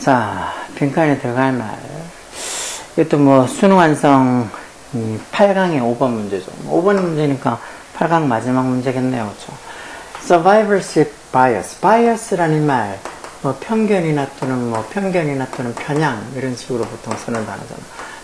자, 빈칸에 들어갈 말. 이것도 뭐 수능 완성 8강의 5번 문제죠. 5번 문제니까 8강 마지막 문제겠네요. 그렇죠? Survivorship bias. bias라는 말, 뭐 편견이나 또는 편향 이런 식으로 보통 쓰는 단어잖아.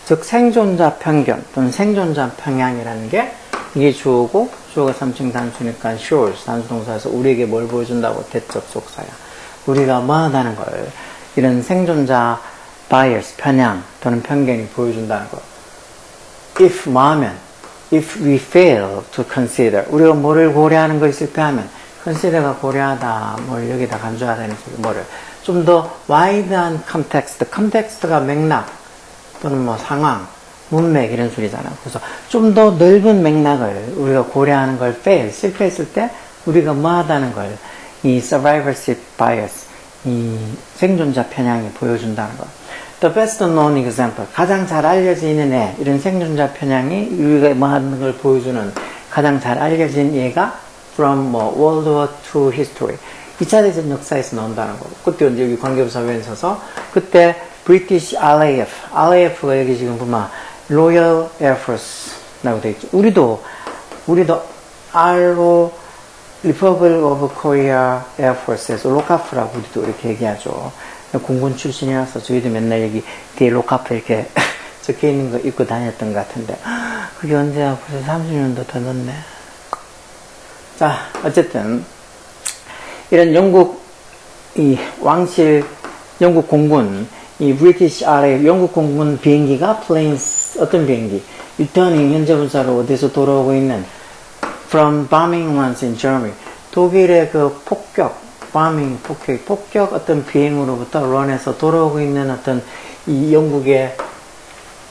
즉 생존자 편견 또는 생존자 편향이라는 게 이게 주어고 주어가 3층 단수니까 shows 단수동사에서 우리에게 뭘 보여준다고 대접속사야. 우리가 뭐 하다는 걸 이런 생존자 bias 편향 또는 편견이 보여준다는 거. if 뭐하면 if we fail to consider 우리가 뭐를 고려하는 걸 실패하면 consider가 고려하다 뭘 여기다 간주하다는 소리 뭐를 좀 더 wide한 context가 맥락 또는 뭐 상황 문맥 이런 소리잖아. 그래서 좀 더 넓은 맥락을 우리가 고려하는 걸 fail 실패했을 때 우리가 뭐 하다는 걸 이 survivorship bias 이 생존자 편향이 보여준다는 거. The best known example 가장 잘 알려지는 애 이런 생존자 편향이 우리가 뭐 하는 걸 보여주는 가장 잘 알려진 얘가 from 뭐 World War II history 2차 대전 역사에서 나온다는 거. 그때 언제 여기 관계부사 외에 서서 그때 British RAF가 여기 지금 보면 Royal Air Force라고 되어 있죠. 우리도 RO Republic of Korea Air Force에서 로카프라고 우리도 이렇게 얘기하죠. 공군 출신이라서 저희도 맨날 여기 뒤에 로카프 이렇게 적혀 있는 거 입고 다녔던 것 같은데 그게 언제야? 벌써 30년도 더 넘네. 자, 어쨌든 이런 영국 이 왕실 영국 공군 이 British RAF 영국 공군 비행기가 planes 어떤 비행기? returning 현재 분사로 어디서 돌아오고 있는 from bombing runs in Germany 독일의 그 폭격 어떤 비행으로부터 run에서 돌아오고 있는 어떤 이 영국의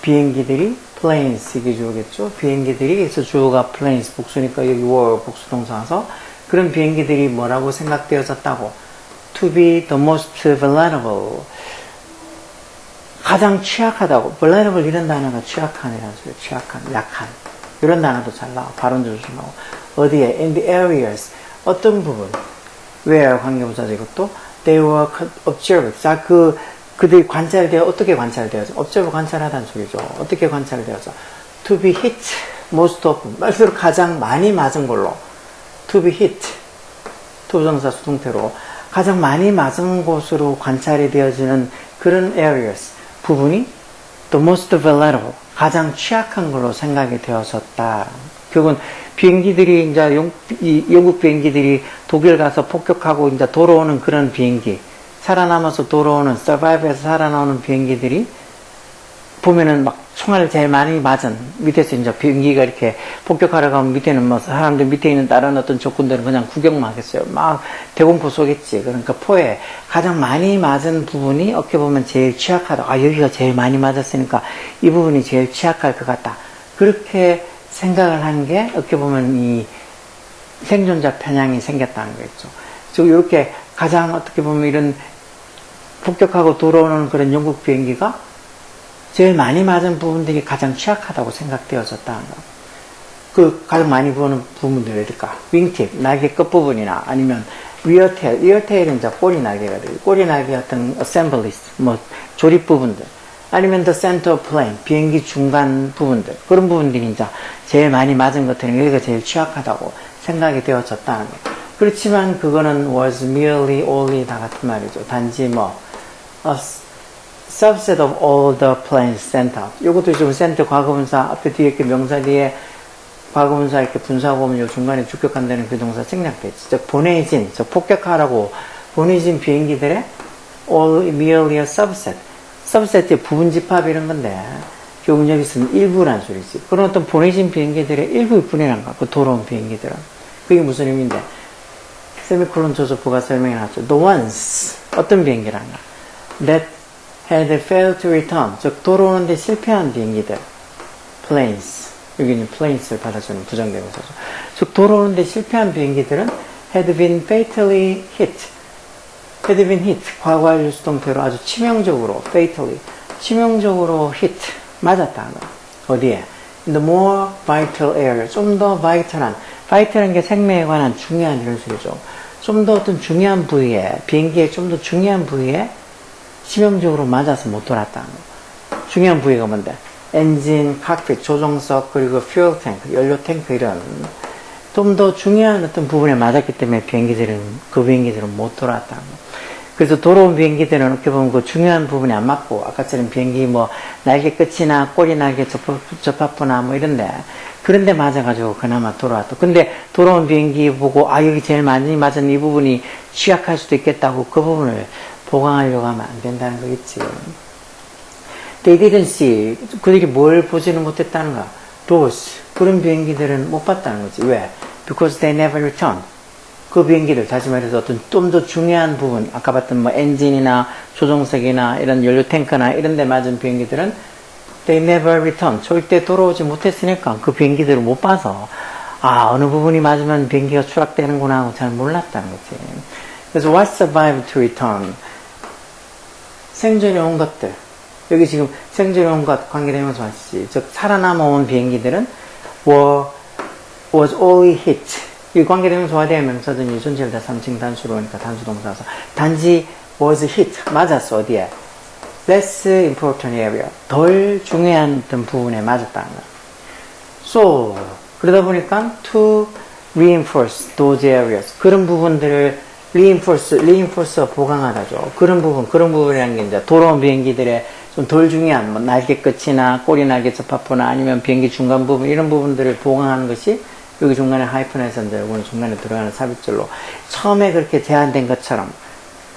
비행기들이 planes 이게 주어겠죠. 비행기들이 그래서 주어가 planes 복수니까 여기 were 복수 동사서 그런 비행기들이 뭐라고 생각되어졌다고 to be the most vulnerable 가장 취약하다고 vulnerable 이런 단어가 취약한이라는 소리예요. 취약한, 약한 이런 단어도 잘 나와. 발음도 조심하고 어디에 in the areas 어떤 부분 where 관계부사죠. 이것도 they were observed 자 그들이 관찰되어 어떻게 관찰되어져? observe 관찰하다는 소리죠. 어떻게 관찰되어져? to be hit most often 말대로 가장 많이 맞은 걸로 to be hit 투부정사 수동태로 가장 많이 맞은 곳으로 관찰이 되어지는 그런 areas 부분이 the most vulnerable 가장 취약한 걸로 생각이 되어졌다. 결국은 비행기들이 이제 영국 비행기들이 독일 가서 폭격하고 이제 돌아오는 그런 비행기 살아남아서 돌아오는 survive에서 살아나오는 비행기들이 보면은 막 총알을 제일 많이 맞은 밑에서 이제 비행기가 이렇게 폭격하러 가면 밑에는 뭐 사람들 밑에 있는 다른 어떤 적군들은 그냥 구경만 하겠어요. 막 대공포 쏘겠지. 그러니까 포에 가장 많이 맞은 부분이 어떻게 보면 제일 취약하다. 아 여기가 제일 많이 맞았으니까 이 부분이 제일 취약할 것 같다. 그렇게 생각을 한 게 어떻게 보면 이 생존자 편향이 생겼다는 거겠죠. 즉 이렇게 가장 어떻게 보면 이런 폭격하고 돌아오는 그런 영국 비행기가 제일 많이 맞은 부분들이 가장 취약하다고 생각되어졌다는 거. 그 가장 많이 보는 부분들이 어딜까? 윙팁, 날개 끝부분이나 아니면 리어테일, 리어테일은 이제 꼬리 날개가 돼요. 꼬리 날개 같은 assemblies, 뭐 조립 부분들. 아니면 the center plane, 비행기 중간 부분들. 그런 부분들이 이제 제일 많이 맞은 것들은 여기가 제일 취약하다고 생각이 되어졌다는 거. 그렇지만 그거는 was merely, only 다 같은 말이죠. 단지 뭐 subset of all the planes sent out. 요것도 좀 sent 과거분사 앞에 뒤에 이렇게 명사 뒤에 과거분사 이렇게 분사하고 오면 요 중간에 주격한다는 그 동사 생략돼 있지. 즉 보내진, 즉 폭격하라고 보내진 비행기들의 all merely a subset. subset의 부분 집합 이런 건데 결국 여기서는 일부란 소리지. 그런 어떤 보내진 비행기들의 일부뿐이란 거야. 그 돌아온 비행기들은. 그게 무슨 의미인데? 세미콜론 조조부가 설명해 놨죠. The ones 어떤 비행기란가? That had failed to return, 즉 돌아오는데 실패한 비행기들, planes, 여기는 planes를 받아주는 부정대명사죠. 즉 돌아오는데 실패한 비행기들은 had been fatally hit, 과거 완료 수동태로 아주 치명적으로, fatally, 치명적으로 hit, 맞았다는 거야. 어디에? the more vital area, 좀 더 vital한 게 생명에 관한 중요한 이런 소리죠. 좀 더 어떤 중요한 부위에, 비행기의 좀 더 중요한 부위에 치명적으로 맞아서 못 돌았다는 거. 중요한 부위가 뭔데? 엔진, 칵핏, 조종석, 그리고 퓨얼 탱크, 연료 탱크 이런 좀 더 중요한 어떤 부분에 맞았기 때문에 그 비행기들은 못 돌아왔다는 거. 그래서 돌아온 비행기들은 어떻게 보면 그 중요한 부분에 안 맞고, 아까처럼 비행기 뭐, 날개 끝이나 꼬리 날개 접합부나 뭐 이런데, 그런데 맞아가지고 그나마 돌아왔다. 근데 돌아온 비행기 보고, 여기 제일 많이 맞은 이 부분이 취약할 수도 있겠다고 그 부분을 보강하려고 하면 안 된다는 거겠지. They didn't see. 그들이 뭘 보지는 못했다는가? Those. 그런 비행기들은 못 봤다는 거지. 왜? Because they never returned. 그 비행기들, 다시 말해서 어떤 좀 더 중요한 부분, 아까 봤던 뭐 엔진이나 조종석이나 이런 연료 탱크나 이런 데 맞은 비행기들은 they never returned. 절대 돌아오지 못했으니까 그 비행기들을 못 봐서 어느 부분이 맞으면 비행기가 추락되는구나 하고 잘 몰랐다는 거지. 그래서 what survived to return? 생존해 온 것들. 여기 지금 생존해 온 것 관계되면서 왔지. 즉 살아남아온 비행기들은 was only hit. 이 관계되면 소화되면서든 이 전체를 다 3층 단수로 하니까 단수 동사서 단지 was hit 맞았어. 어디에? less important area 덜 중요한 어떤 부분에 맞았다는 거야. So 그러다 보니까 to reinforce those areas 그런 부분들을 reinforce 보강하다죠. 그런 부분이라는 게 이제 돌아온 비행기들의 좀 덜 중요한 뭐 날개 끝이나 꼬리 날개 접합부나 아니면 비행기 중간 부분 이런 부분들을 보강하는 것이 여기 중간에 하이픈에서 이제 요거는 중간에 들어가는 삽입줄로 처음에 그렇게 제한된 것처럼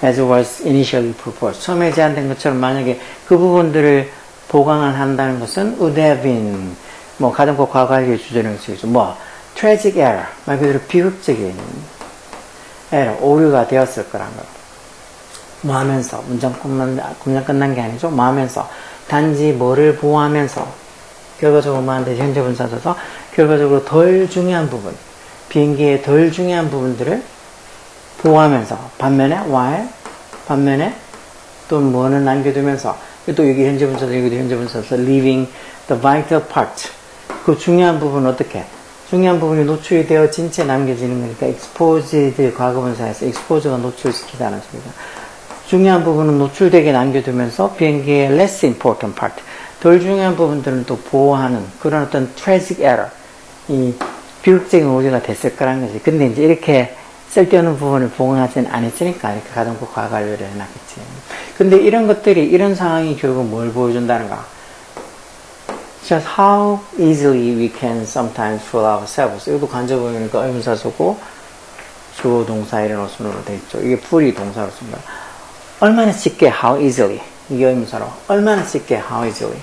as was initially proposed 처음에 제한된 것처럼 만약에 그 부분들을 보강을 한다는 것은 would have been 뭐 가정법 과거의 주제는 것이죠. 뭐 tragic error 말 그대로 비극적인 error 오류가 되었을 거란 거. 뭐 하면서 문장 끝난 게 아니죠. 뭐 하면서 단지 뭐를 보호하면서 결과적으로 뭐하는데 현재 분사 써서 결과적으로 덜 중요한 부분 비행기의 덜 중요한 부분들을 보호하면서 반면에 또 뭐는 남겨두면서 또 여기 현재 분사도 여기도 현재 분사서 leaving the vital part 그 중요한 부분은 어떻게 중요한 부분이 노출이 되어진 채 남겨지는 거니까 exposed 과거분사에서 exposed가 노출시키다는 소리다. 중요한 부분은 노출되게 남겨두면서 비행기의 less important part 덜 중요한 부분들은 또 보호하는 그런 어떤 tragic error 이 비극적인 오류가 됐을 거라는 거지. 근데 이제 이렇게 쓸데없는 부분을 보강하지는 않았으니까 이렇게 가정법 과거를 해놨겠지. 근데 이런 것들이 이런 상황이 결국 뭘 보여준다는가? Just how easily we can sometimes fool ourselves. 이것도 간접보니까 의문사 쓰고 주어 동사 이런 어순으로 돼 있죠. 이게 풀이 동사로 쓴 거야. 얼마나 쉽게 how easily 이게 의문사로 얼마나 쉽게 how easily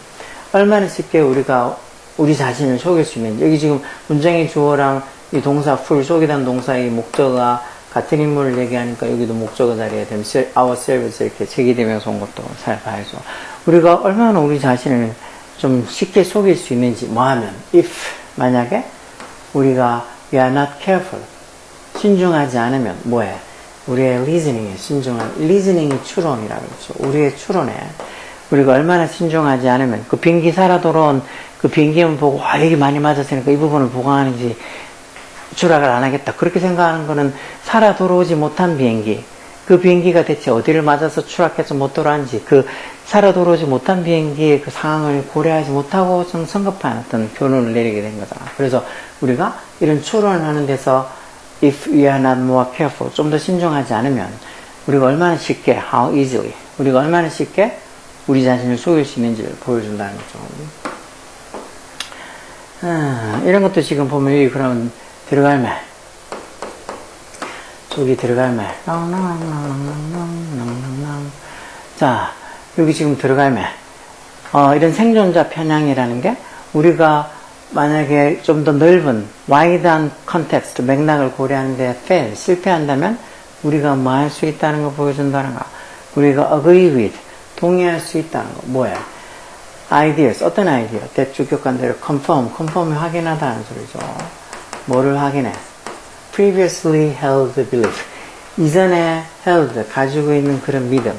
얼마나 쉽게 우리가 우리 자신을 속일 수 있는지 여기 지금 문장의 주어랑 이 동사 full 속이란 동사의 목적어가 같은 인물을 얘기하니까 여기도 목적어 자리에 되면 ourselves 이렇게 제기되면서 온 것도 잘 봐야죠. 우리가 얼마나 우리 자신을 좀 쉽게 속일 수 있는지 뭐 하면 if 만약에 우리가 we are not careful 신중하지 않으면 뭐해 우리의 리즈닝에 신중한 리즈닝이 추론이라고 그러죠. 우리의 추론에 우리가 얼마나 신중하지 않으면 그 비행기 살아 돌아온 그 비행기만 보고 여기 많이 맞았으니까 이 부분을 보강하는지 추락을 안 하겠다 그렇게 생각하는 거는 살아 돌아오지 못한 비행기 그 비행기가 대체 어디를 맞아서 추락해서 못 돌아왔는지 그 살아 돌아오지 못한 비행기의 그 상황을 고려하지 못하고 좀 성급한 어떤 결론을 내리게 된 거잖아. 그래서 우리가 이런 추론을 하는 데서 if we are not more careful 좀 더 신중하지 않으면 우리가 얼마나 쉽게 how easily 우리가 얼마나 쉽게 우리 자신을 속일 수 있는지를 보여준다는 거죠. 이런 것도 지금 보면 여기 그러면 들어갈 말 저기 들어갈 말 자 여기 지금 들어갈 말 이런 생존자 편향이라는 게 우리가 만약에 좀 더 넓은 와이드한 컨텍스트 맥락을 고려하는데 실패한다면 우리가 뭐 할 수 있다는 걸 보여준다는 거 우리가 agree with 동의할 수 있다는 거 뭐야 ideas 어떤 아이디어 대주격관대로 confirm이 확인하다는 소리죠. 뭐를 확인해 previously held belief 이전에 held 가지고 있는 그런 믿음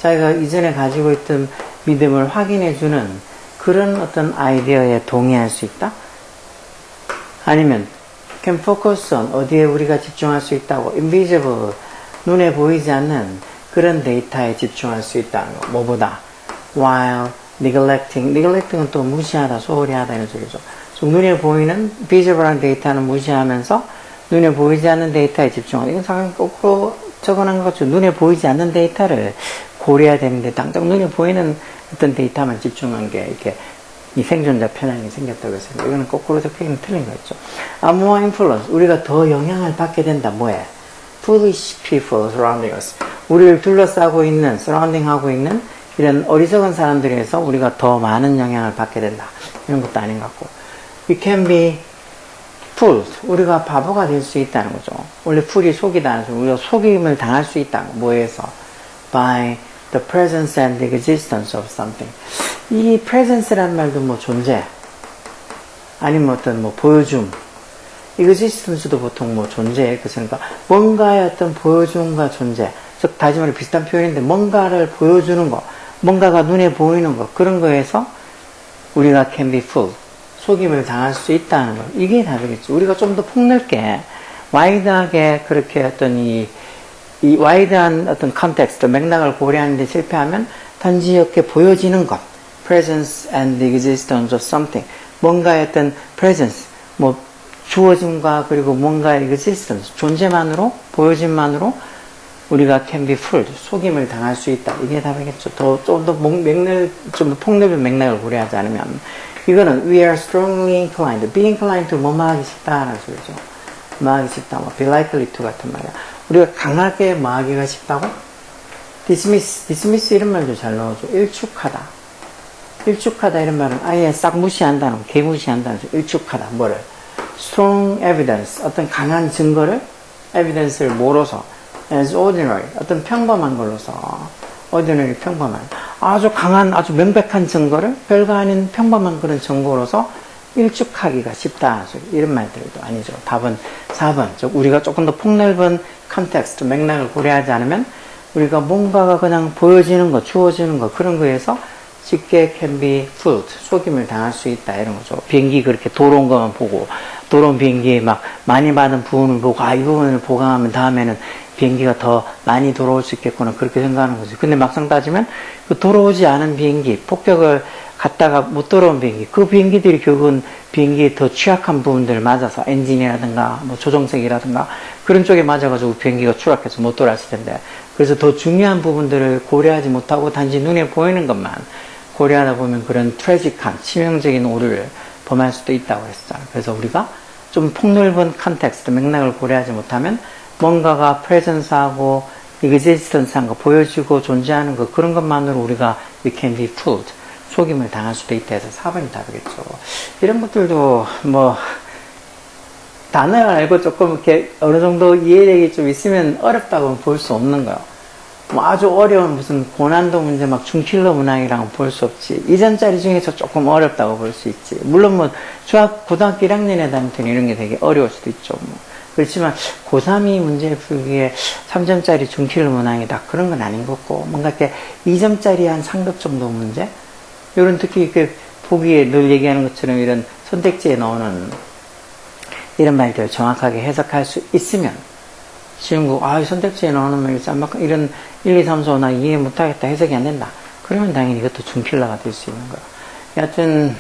자기가 이전에 가지고 있던 믿음을 확인해주는 그런 어떤 아이디어에 동의할 수 있다? 아니면 can focus on 어디에 우리가 집중할 수 있다고 invisible 눈에 보이지 않는 그런 데이터에 집중할 수 있다는 거. 뭐보다 while neglecting은 또 무시하다, 소홀히 하다 이런 소리죠. 눈에 보이는 visible한 데이터는 무시하면서 눈에 보이지 않는 데이터에 집중하다. 이건 상당히 거꾸로 적어놓은 거죠. 눈에 보이지 않는 데이터를 고려해야 되는데 당장 눈에 보이는 어떤 데이터만 집중한 게 이렇게 이 생존자 편향이 생겼다고 해서 이거는 거꾸로 적혀있는 틀린 거였죠. more influence 우리가 더 영향을 받게 된다. 뭐에? foolish people surrounding us 우리를 둘러싸고 있는 surrounding 하고 있는 이런 어리석은 사람들에서 우리가 더 많은 영향을 받게 된다. 이런 것도 아닌 것 같고 we can be fooled 우리가 바보가 될 수 있다는 거죠. 원래 fool이 속이다는 소리 우리가 속임을 당할 수 있다는 거. 뭐에서? by the presence and the existence of something 이 presence란 말도 뭐 존재 아니면 어떤 뭐 보여줌 existence도 보통 뭐 존재 그러니까 뭔가의 어떤 보여줌과 존재 즉 다시 말해 비슷한 표현인데 뭔가를 보여주는 거 뭔가가 눈에 보이는 거 그런 거에서 우리가 can be fooled 속임을 당할 수 있다는 거 이게 답이겠죠. 우리가 좀 더 폭넓게 와이드하게 그렇게 어떤 이 와이드한 어떤 컨텍스트, 맥락을 고려하는데 실패하면 단지 이렇게 보여지는 것, presence and the existence of something, 뭔가의 어떤 presence, 뭐 주어짐과 그리고 뭔가의 existence, 존재만으로, 보여짐만으로 우리가 can be fooled, 속임을 당할 수 있다. 이게 답이겠죠. 좀 더 폭넓은 맥락을 고려하지 않으면 이거는 we are strongly inclined, be inclined to 뭐뭐 하기 쉽다라는 소리죠. 뭐 하기 쉽다, 뭐 be likely to 같은 말이야. 우리가 강하게 뭐 하기가 쉽다고? dismiss 이런 말도 잘 넣어줘. 일축하다 이런 말은 아예 싹 무시한다는 거, 개무시한다는 거. 일축하다. 뭐를? strong evidence, 어떤 강한 증거를 evidence를 뭐로서 as ordinary, 어떤 평범한 걸로서 ordinary 평범한 아주 강한 아주 명백한 증거를 별거 아닌 평범한 그런 증거로서 일축하기가 쉽다. 이런 말들도 아니죠. 답은 4번. 우리가 조금 더 폭넓은 컨텍스트, 맥락을 고려하지 않으면 우리가 뭔가가 그냥 보여지는 거, 주어지는 거 그런 거에서 쉽게 can be fooled, 속임을 당할 수 있다. 이런 거죠. 비행기 그렇게 도로온 것만 보고 도로온 비행기에 막 많이 받은 부분을 보고 이 부분을 보강하면 다음에는 비행기가 더 많이 돌아올 수 있겠구나 그렇게 생각하는 거죠. 근데 막상 따지면 그 돌아오지 않은 비행기, 폭격을 갔다가 못 돌아온 비행기, 그 비행기들이 결국은 비행기에 더 취약한 부분들을 맞아서 엔진이라든가 뭐 조종석이라든가 그런 쪽에 맞아가지고 비행기가 추락해서 못 돌아왔을 텐데 그래서 더 중요한 부분들을 고려하지 못하고 단지 눈에 보이는 것만 고려하다 보면 그런 트래직한 치명적인 오류를 범할 수도 있다고 했었잖아요. 그래서 우리가 좀 폭넓은 컨텍스트, 맥락을 고려하지 못하면 뭔가가 presence하고 existence한 거, 보여지고 존재하는 거 그런 것만으로 우리가 we can be fooled, 속임을 당할 수도 있다 해서 4번이 답이겠죠. 이런 것들도 뭐 단어를 알고 조금 이렇게 어느 정도 이해력이 좀 있으면 어렵다고 볼 수 없는 거예요. 뭐 아주 어려운 무슨 고난도 문제 막 중킬러 문항이랑은 볼 수 없지. 2점짜리 중에서 조금 어렵다고 볼 수 있지. 물론 뭐 고등학교 1학년 애들한테는 이런 게 되게 어려울 수도 있죠. 뭐. 그렇지만 고3이 문제 풀기에 3점짜리 중킬러 문항이다. 그런 건 아닌 것 같고 뭔가 이렇게 2점짜리 한 상급 정도 문제? 이런 특히 이렇게 보기에 늘 얘기하는 것처럼 이런 선택지에 나오는 이런 말들을 정확하게 해석할 수 있으면 쉬운 거, 이 선택지에 나오는 말이 이런 1, 2, 3, 4 나 이해 못하겠다, 해석이 안 된다. 그러면 당연히 이것도 중킬러가 될 수 있는 거야. 여하튼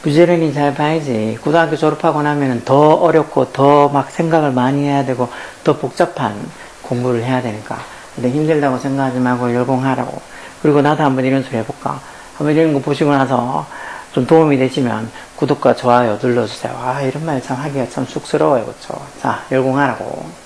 부지런히 잘 봐야지. 고등학교 졸업하고 나면은 더 어렵고 더 막 생각을 많이 해야 되고 더 복잡한 공부를 해야 되니까. 근데 힘들다고 생각하지 말고 열공하라고. 그리고 나도 한번 이런 소리 해볼까. 한번 이런 거 보시고 나서 좀 도움이 되시면 구독과 좋아요 눌러주세요. 이런 말 참 하기가 참 쑥스러워요. 그쵸? 자, 열공하라고.